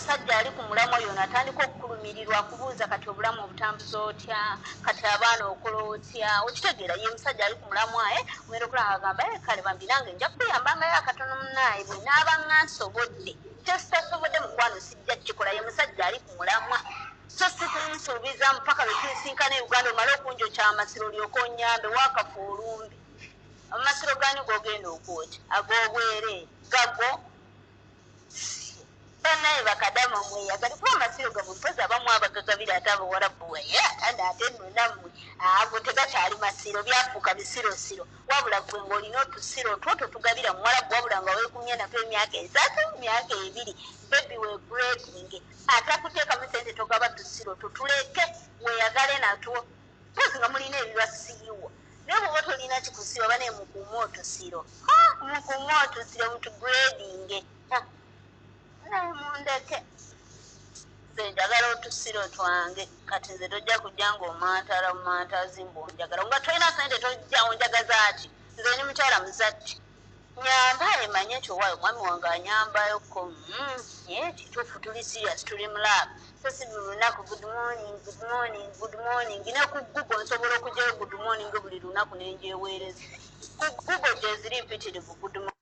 Omusajja ali ku mulamwa yono atandika okukulumirirwa kubuuza kati obulamu obutambuza otya, kati abaana okola otya. Okitegeera ye musajja ali ku mulamwa mwera okulaba agamba kale bambi nange nja kuyambangayo akatono munaaye bwe naaba nga nsobodde kyesitasobodde mukwano sijja kikola. Ye musajja ali ku mulamwa so si kunsuubiza mpaka lwe tusinkana e Uganda omale okunjokya amasiro olyoke onnyambe waakafa olumbe. Amasiro gani g'ogenda okwokya ag'obwereere gago banaye bakadama mweyagale kuba amasiro gabwe mpozi abamu abagagabira ate abawarabu waye atanda ate nno nammwe ago tegakyali masiro byafuuka bisirosiro wabula gwe ng'olina otusiro twotwo tugabira muwarabu wabula nga weekumye nako emyaka 3 emyaka 2 bebi weegrading atakuteekamu sente togaba tusiro tutuleke weeyagale natwo mpozi nga mulina ebibasiiwa naye bwoba tolina kikusiiwa bane mukuume otusiro mukuume otusiro mutugrading mundeke nze njagala otusiro twange kati nze tojja kujja ng'omantala mu mantaazi mbonjagala nga tolina sente tojja onjagaza ki nze ni mukyala muzadde nyamba emanye ekyo waayo mwami wange anyambayoko kituufu tuli serious tuli mulaaba so si buli lunaku good morning ne ku Google nsobola okugyayo good morning buli lunaku nenjeweereza ku Google gye ziri mpitirivu good morning